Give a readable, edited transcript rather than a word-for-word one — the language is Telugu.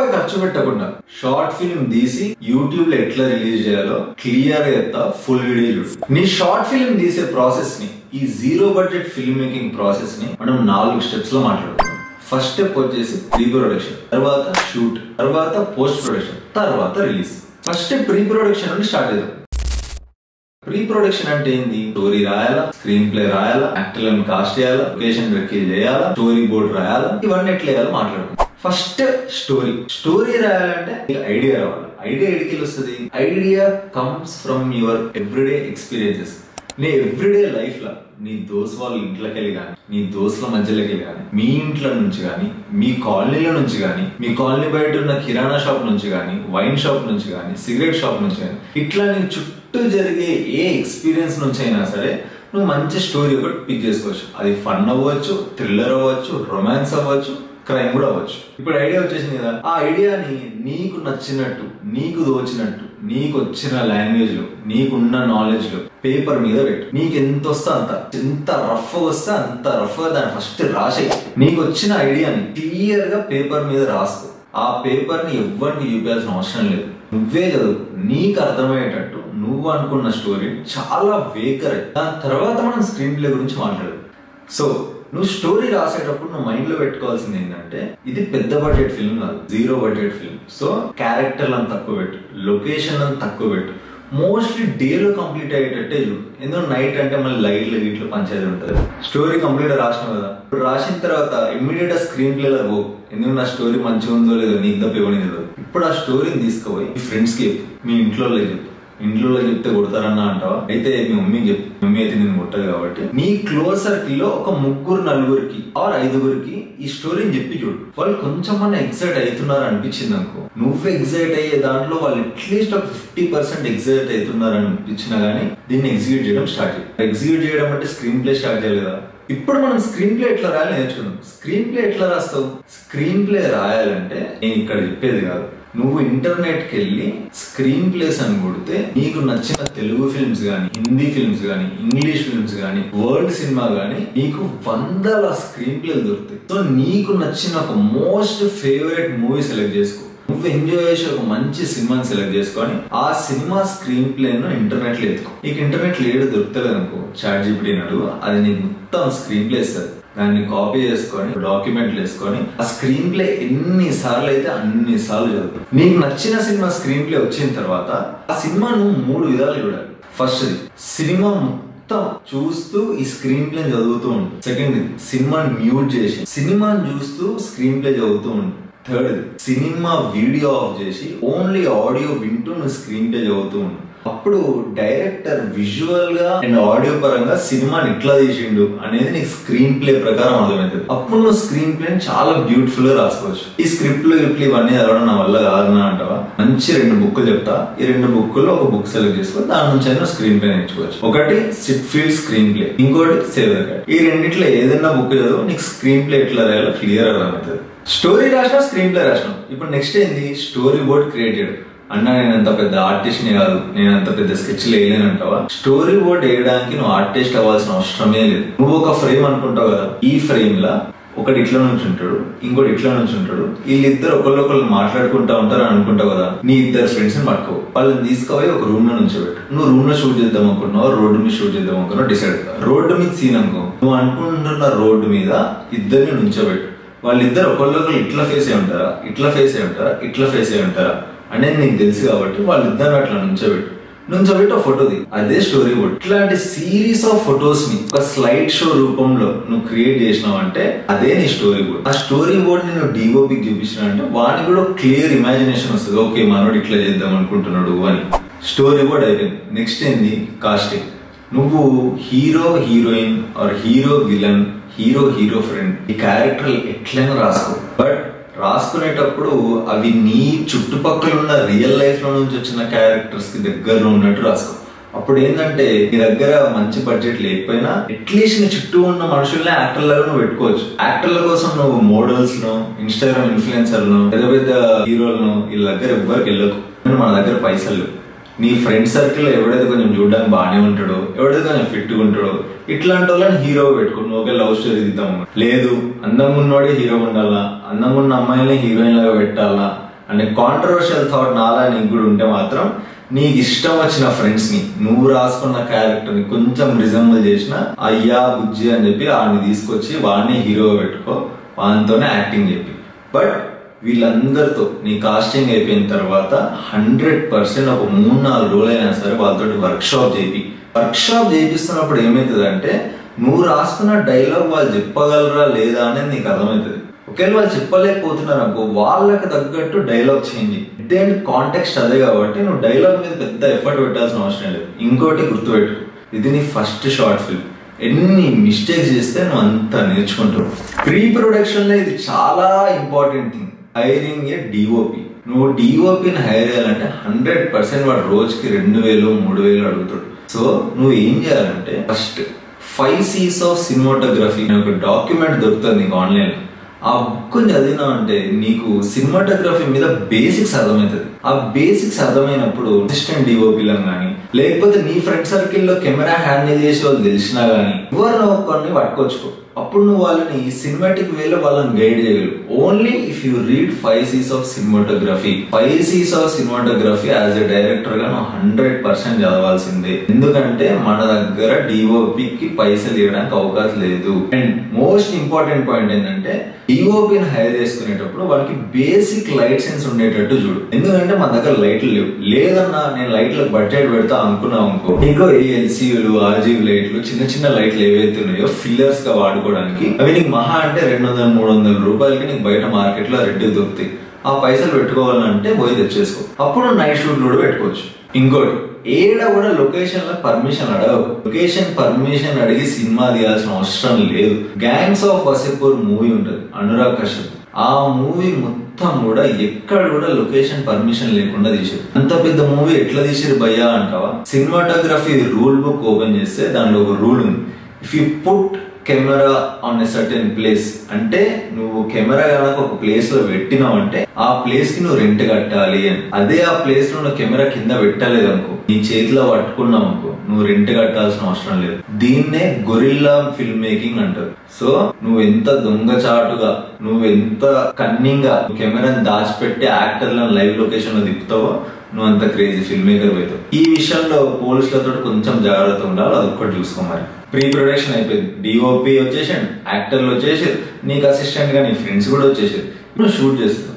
రూపాయి ఖర్చు పెట్టకుండా షార్ట్ ఫిల్మ్ తీసి యూట్యూబ్ లో ఎట్లా రిలీజ్ చేయాలో క్లియర్ గా చెప్తా, ఫుల్ వీడియో చూడు. నీ షార్ట్ ఫిల్మ్ తీసే ప్రాసెస్ ని, ఈ zero budget film making process ని మనం 4 స్టెప్స్ లో మాట్లాడుతున్నాం. ఫస్ట్ స్టెప్ వచ్చేసి ప్రీ ప్రొడక్షన్, తర్వాత షూట్, తర్వాత పోస్ట్ ప్రొడక్షన్, తర్వాత రిలీజ్. ఫస్ట్ ప్రీ ప్రొడక్షన్ నుండి స్టార్ట్ చేద్దాం. ప్రీ ప్రొడక్షన్ అంటే ఏంది? స్టోరీ రాయాలా, స్క్రీన్ ప్లే రాయాలా, యాక్టర్లను కాస్ట్ చేయాలా, లొకేషన్ వెక్కిల్ చేయాలా, స్టోరీ బోర్డ్ రాయాలా, ఇవన్నీ ఎట్లా వేయాలో మాట్లాడుకుందాం. ఫస్ట్ స్టోరీ రాయాలంటే ఐడియా రావాలి. ఐడియా ఎడికి వస్తుంది? Idea comes from your everyday experiences. నీ ఎవ్రీడే లైఫ్ లో నీ దోస్త్ వాళ్ళ ఇంట్లోకి వెళ్ళి కానీ, నీ దోస్తుల మధ్యలోకి వెళ్ళి కానీ, మీ ఇంట్లో నుంచి కానీ, మీ కాలనీల నుంచి కానీ, మీ కాలనీ బయట ఉన్న కిరాణా షాప్ నుంచి కానీ, వైన్ షాప్ నుంచి కానీ, సిగరెట్ షాప్ నుంచి కానీ, ఇట్లా నీ చుట్టూ జరిగే ఏ ఎక్స్పీరియన్స్ నుంచి అయినా సరే నువ్వు మంచి స్టోరీ ఒకటి పిక్ చేసుకోవచ్చు. అది ఫన్ అవ్వచ్చు, థ్రిల్లర్ అవ్వచ్చు, రొమాన్స్ అవ్వచ్చు, క్రైమ్ కూడా అవ్వచ్చు. ఇప్పుడు ఐడియా వచ్చేసింది కదా, ఆ ఐడియాని నీకు నచ్చినట్టు, నీకు దోచినట్టు, నీకు వచ్చిన లాంగ్వేజ్ లో, నీకున్న నాలెడ్జ్ లో పేపర్ మీద పెట్టు. నీకు ఎంత వస్తే అంత, ఎంత రఫ్ వస్తే అంత రఫ్ గా దాన్ని ఫస్ట్ రాసేయి. నీకు వచ్చిన ఐడియాని క్లియర్ గా పేపర్ మీద రాసుకో. ఆ పేపర్ ని ఎవ్వరికి చూపించాల్సిన అవసరం లేదు. నువ్వే చదువు, నీకు అర్థమయ్యేటట్టు నువ్వు అనుకున్న స్టోరీ చాలా వేకర్. దాని తర్వాత మనం స్క్రీన్ ప్లే గురించి మాట్లాడదు. సో నువ్వు స్టోరీ రాసేటప్పుడు నువ్వు మైండ్ లో పెట్టుకోవాల్సింది ఏంటంటే, ఇది పెద్ద బడ్జెట్ ఫిల్మ్ కాదు, జీరో బడ్జెట్ ఫిల్మ్. సో క్యారెక్టర్లను తక్కువ పెట్టు, లొకేషన్లను తక్కువ పెట్టు, మోస్ట్లీ డేలో కంప్లీట్ అయ్యేటట్టే చూడు. ఎందుకంటే నైట్ అంటే మళ్ళీ లైట్లు గిట్లు పంచేది ఉంటుంది. స్టోరీ కంప్లీట్ రాసినావు కదా, ఇప్పుడు రాసిన తర్వాత ఇమ్మీడియట్ గా స్క్రీన్ ప్లేలో పో. ఎందుకంటే నా స్టోరీ మంచిగా ఉందో లేదో నీకు తప్ప ఇవ్వని తెలియదు. ఇప్పుడు ఆ స్టోరీని తీసుకుపోయి మీ ఫ్రెండ్స్ కి చెప్పు, మీ ఇంట్లో చెప్పు. ఇంట్లో చెప్తే కొడతారన్నా అంటావా? అయితే మీ మమ్మీకి చెప్పు. మమ్మీ అయితే నేను కొట్టదు కాబట్టి నీ క్లోజ్ సర్కిల్ లో ఒక 3-4 ఆర్ 5 ఈ స్టోరీని చెప్పి చూడు. వాళ్ళు కొంచెం ఎక్సైట్ అవుతున్నారు అనిపించింది అనుకో, నువ్వు ఎక్సైట్ అయ్యే దాంట్లో వాళ్ళు అట్లీస్ట్ ఒక 50% ఎక్సైట్ అవుతున్నారు అనిపించినా గానీ దీన్ని ఎగ్జిక్యూట్ చేయడం స్టార్ట్ చేయి. ఎగ్జిక్యూట్ చేయడం అంటే స్క్రీన్ ప్లే స్టార్ట్ చేయాలి కదా. ఇప్పుడు మనం స్క్రీన్ ప్లే ఎట్లా రాయాలి నేర్చుకుందాం. స్క్రీన్ ప్లే ఎట్లా రాస్తావు? స్క్రీన్ ప్లే రాయాలంటే నేను ఇక్కడ చెప్పేది కాదు, నువ్వు ఇంటర్నెట్ కి వెళ్ళి స్క్రీన్ ప్లేస్ అని కొడితే నీకు నచ్చిన తెలుగు ఫిల్మ్స్ గానీ, హిందీ ఫిల్మ్స్ గానీ, ఇంగ్లీష్ ఫిల్మ్స్ గానీ, వరల్డ్ సినిమా గానీ నీకు 100 స్క్రీన్ ప్లేలు దొరుకుతాయి. సో నీకు నచ్చిన ఒక మోస్ట్ ఫేవరెట్ మూవీ సెలెక్ట్ చేసుకో. నువ్వు ఎంజాయ్ చేసే ఒక మంచి సినిమాని సెలెక్ట్ చేసుకొని ఆ సినిమా స్క్రీన్ ప్లే ను ఇంటర్నెట్ లో ఎత్తుకో. నీకు ఇంటర్నెట్ లో ఏడు దొరుకుతుంది అనుకో, చాట్ జీపీటీ అడుగు, అది నీకు మొత్తం స్క్రీన్ ప్లే ఇస్తుంది. దాన్ని కాపీ చేసుకొని డాక్యుమెంట్లు వేసుకొని ఆ స్క్రీన్ ప్లే ఎన్ని సార్లు అయితే అన్ని సార్లు చదువు. నీకు నచ్చిన సినిమా స్క్రీన్ ప్లే వచ్చిన తర్వాత ఆ సినిమాను 3 విధాలు చూడాలి. ఫస్ట్ సినిమా మొత్తం చూస్తూ ఈ స్క్రీన్ ప్లే చదువుతూ ఉండు. సెకండ్ సినిమాని మ్యూట్ చేసి సినిమాని చూస్తూ స్క్రీన్ ప్లే చదువుతూ ఉండు. థర్డ్ సినిమా వీడియో ఆఫ్ చేసి ఓన్లీ ఆడియో వింటూ నువ్వు స్క్రీన్ ప్లే చదువుతూ ఉండు. అప్పుడు డైరెక్టర్ విజువల్ గా అండ్ ఆడియో పరంగా సినిమాని ఇట్లా తీసిండు అనేది నీకు స్క్రీన్ ప్లే ప్రకారం అర్థమవుతుంది. అప్పుడు నువ్వు స్క్రీన్ ప్లే చాలా బ్యూటిఫుల్ గా రాసుకోవచ్చు. ఈ స్క్రిప్ట్ లో ఇవన్నీ చదవడం నా వల్ల కాదన్నా అంటావా? మంచి 2 బుక్కులు చెప్తా. ఈ 2 బుక్కుల్లో ఒక బుక్ సెలెక్ట్ చేసుకొని దాని నుంచి అయినా స్క్రీన్ ప్లే నేర్చుకోవచ్చు. ఒకటి సిట్ఫీల్డ్ స్క్రీన్ ప్లే, ఇంకోటి సేవ్ ద క్యాట్. ఈ రెండిట్లో ఏదైనా బుక్ చదువు, నీకు స్క్రీన్ ప్లే ఎట్లా రాయాలో క్లియర్ అర్థమవుతుంది. స్టోరీ రాసినా, స్క్రీన్ ప్లే రాసినాం. ఇప్పుడు నెక్స్ట్ ఏంది? Story board created. అన్నా నేను అంత పెద్ద ఆర్టిస్ట్ ని కాదు, నేను అంత పెద్ద స్కెచ్లు వేయలేనంటావా? స్టోరీ బోర్డ్ వేయడానికి నువ్వు ఆర్టిస్ట్ అవ్వాల్సిన అవసరమే లేదు. నువ్వు ఒక ఫ్రేమ్ అనుకుంటావు కదా, ఈ ఫ్రేమ్ లా ఒకటి ఇట్లా నుంచి ఉంటాడు, ఇంకోటి ఇట్లా నుంచి ఉంటాడు, వీళ్ళిద్దరు ఒకళ్ళు మాట్లాడుకుంటా ఉంటారు అని అనుకుంటావు కదా. నీ 2 ఫ్రెండ్స్ ని పట్టుకో, వాళ్ళని తీసుకుపోయి ఒక రూమ్ లో నుంచోబెట్టు. నువ్వు రూమ్ లో షూట్ చేద్దాం అనుకున్నావు, రోడ్డు మీద షూట్ చేద్దాం అనుకున్నావు, డిసైడ్. రోడ్డు మీద సీన్ అనుకో, నువ్వు అనుకుంటున్న రోడ్డు మీద ఇద్దరిని నుంచోబెట్టు. వాళ్ళిద్దరు ఒకళ్ళు ఇట్లా ఫేస్ అయి ఉంటారా, ఇట్లా ఫేస్ అయి ఉంటారా, ఇట్లా ఫేస్ అయి ఉంటారా అనేది నీకు తెలుసు కాబట్టి వాళ్ళిద్దరు అట్లా నుంచోబెట్టి ఒక ఫోటో ది. అదే స్టోరీ బోర్డ్. ఇట్లాంటి సిరీస్ ఆఫ్ ఫొటోస్ ని ఒక స్లైడ్ షో రూపంలో నువ్వు క్రియేట్ చేసినావు అంటే అదే నీ స్టోరీ బోర్డ్. ఆ స్టోరీ బోర్డ్ ని నువ్వు డిఓపికి చూపించినా అంటే వాడికి కూడా క్లియర్ ఇమాజినేషన్ వస్తుంది. ఓకే మనోడు ఇట్లా చేద్దాం అనుకుంటున్నాడు అని. స్టోరీ బోర్డ్ అయిపోయింది. నెక్స్ట్ ఏంది? కాస్టింగ్. నువ్వు hero heroine or hero villain, hero friend, ఈ క్యారెక్టర్ ఎట్లయినా రాసుకో. బట్ రాసుకునేటప్పుడు అవి నీ చుట్టుపక్కల ఉన్న రియల్ లైఫ్ లో నుంచి వచ్చిన క్యారెక్టర్స్ కి దగ్గరలో ఉన్నట్టు రాసుకో. అప్పుడు ఏంటంటే నీ దగ్గర మంచి బడ్జెట్ లేకపోయినా అట్లీస్ట్ నీ చుట్టూ ఉన్న మనుషుల్ని యాక్టర్లుగా నువ్వు పెట్టుకోవచ్చు. యాక్టర్ల కోసం నువ్వు మోడల్స్ ను, ఇన్స్టాగ్రామ్ ఇన్ఫ్లుయెన్సర్లను, పెద్ద హీరోలను వీళ్ళ దగ్గర ఎవ్వరికి వెళ్ళకు. మన దగ్గర పైసలు. నీ ఫ్రెండ్ సర్కిల్ ఎవడైతే కొంచెం చూడడానికి బాగానే ఉంటాడో, ఎవడైతే కొంచెం ఫిట్ గా ఉంటాడో, ఇట్లాంటి వాళ్ళని హీరో పెట్టుకుని ఒకే లవ్ స్టోరీ తీద్దాం. లేదు అందంగా ఉన్నవాడే హీరో ఉండాలా, అందంగా ఉన్న అమ్మాయిని హీరోయిన్ లాగా పెట్టాలా, అంటే కాంట్రవర్షియల్ థాట్ నాలా నీకు కూడా ఉంటే మాత్రం నీకు ఇష్టం వచ్చిన ఫ్రెండ్స్ ని నువ్వు రాసుకున్న క్యారెక్టర్ ని కొంచెం రిజంబుల్ చేసిన అయ్యా బుజ్జి అని చెప్పి వాడిని తీసుకొచ్చి వాడిని హీరో పెట్టుకో, వానితోనే యాక్టింగ్ చెప్పి. బట్ వీళ్ళందరితో నీ కాస్టింగ్ అయిపోయిన తర్వాత 100% ఒక 3-4 రోజులైనా సరే వాళ్ళతో వర్క్షాప్ చేపిస్తున్నప్పుడు ఏమవుతుందంటే నువ్వు రాసుకున్న డైలాగ్ వాళ్ళు చెప్పగలరా లేదా అనేది నీకు అర్థమవుతుంది. ఒకవేళ వాళ్ళు చెప్పలేకపోతున్నారు అనుకో, వాళ్ళకి తగ్గట్టు డైలాగ్ చేంజ్. దేని కాంటెక్స్ట్ అదే కాబట్టి నువ్వు డైలాగ్ మీద పెద్ద ఎఫర్ట్ పెట్టాల్సిన అవసరం లేదు. ఇంకోటి గుర్తుపెట్టు, ఇది నీ ఫస్ట్ షార్ట్ ఫిల్మ్. ఎన్ని మిస్టేక్స్ చేస్తే నువ్వు అంత నేర్చుకుంటావు. ప్రీ ప్రొడక్షన్ లో ఇది చాలా ఇంపార్టెంట్ థింగ్. హైరింగ్ ఏ డిఓపి. నువ్వు డిఓపిని హైర్ చేయాలంటే 100% వాడు రోజుకి 2000-3000 అడుగుతాడు. సో నువ్వు ఏం చేయాలంటే ఫస్ట్ 5 C's ఆఫ్ సినిమాటోగ్రఫీ అనే ఒక డాక్యుమెంట్ దొరుకుతుంది నీకు ఆన్లైన్. ఆ బుక్ చదివినా అంటే నీకు సినిమాటోగ్రఫీ మీద బేసిక్స్ అర్థమవుతుంది. ఆ బేసిక్స్ అర్థమైనప్పుడు అసిస్టెంట్ డిఓపిలను కానీ లేకపోతే నీ ఫ్రెండ్ సర్కిల్ లో కెమెరా హ్యాండిల్ చేసే వాళ్ళు తెలిసినా గానీ ఎవరినో కొన్ని పట్టుకొచ్చుకో. అప్పుడు నువ్వు వాళ్ళని సినిమాటిక్ వేలో వాళ్ళని గైడ్ చేయగలవు. Only if you read 5 C's of cinematography. 5 C's of cinematography as a director గా నువ్వు 100% చదవాల్సిందే. ఎందుకంటే మన దగ్గర డిఓపికి పైసలు ఇవ్వడానికి అవకాశం లేదు. అండ్ మోస్ట్ ఇంపార్టెంట్ పాయింట్ ఏంటంటే డిఓపిని హైర్ చేసుకునేటప్పుడు వాళ్ళకి బేసిక్ లైట్ సెన్స్ ఉండేటట్టు చూడు. ఎందుకంటే మన దగ్గర లైట్లు లేవు. లేదన్నా నేను లైట్లకు బడ్జెట్ పెడతా అనుకున్నావు అనుకో, నీకు ఎల్సీలు ఆర్జీబీ లైట్లు చిన్న లైట్లు ఏవైతే ఉన్నాయో ఫిల్లర్స్ గా వాడుకోవడానికి అవి నీకు మహా అంటే 200-300 రూపాయలకి నీకు బయట మార్కెట్ లో రెడ్డి దొరుకుతాయి. ఆ పైసలు పెట్టుకోవాలంటే పోయి తెచ్చేసుకో. అప్పుడు నైట్ షూట్ కూడా పెట్టుకోవచ్చు. ఇంకోటి, ఏడ కూడా లొకేషన్ లో పర్మిషన్ అడగవు. లొకేషన్ పర్మిషన్ అడిగి సినిమా తీయాల్సిన అవసరం లేదు. గ్యాంగ్స్ ఆఫ్ వసేపూర్ మూవీ ఉంటుంది, అనురాగ్ కశ్యప్. ఆ మూవీ మొత్తం కూడా ఎక్కడ కూడా లొకేషన్ పర్మిషన్ లేకుండా తీసారు. అంత పెద్ద మూవీ ఎట్లా తీసారు భయ్యా అంటావా? సినిమాటోగ్రఫీ రూల్ బుక్ ఓపెన్ చేస్తే దానిలో ఒక రూల్ ఉంది. If you put camera on a certain place అంటే నువ్వు కెమెరా కనుక ఒక ప్లేస్ లో పెట్టినావు అంటే ఆ ప్లేస్ కి నువ్వు రెంట్ కట్టాలి అని. అదే ఆ ప్లేస్ లో నువ్వు కెమెరా కింద పెట్టలేదు అనుకో, నీ చేతిలో పట్టుకున్నావు అనుకో, నువ్వు రెంట్ కట్టాల్సిన అవసరం లేదు. దీన్నే గొరిల్లా ఫిల్మ్ మేకింగ్ అంటారు. సో నువ్వు ఎంత దొంగచాటుగా, నువ్వు ఎంత కన్నింగ్ గా కెమెరాని దాచిపెట్టి యాక్టర్లను లైవ్ లొకేషన్ లో తిప్పుతావో నువ్వు అంత క్రేజీ ఫిల్మ్ మేకర్ అవుతావు. ఈ విషయంలో పోలీసులతో కొంచెం జాగ్రత్త ఉండాలి. అదొక్కటి చూసుకో. మరి ప్రీ ప్రొడక్షన్ అయిపోయింది, డిఓపి వచ్చేసాడు, యాక్టర్లు వచ్చేసారు, నీకు అసిస్టెంట్ గా నీ ఫ్రెండ్స్ కూడా వచ్చేసారు. ఇప్పుడు షూట్ చేస్తావు.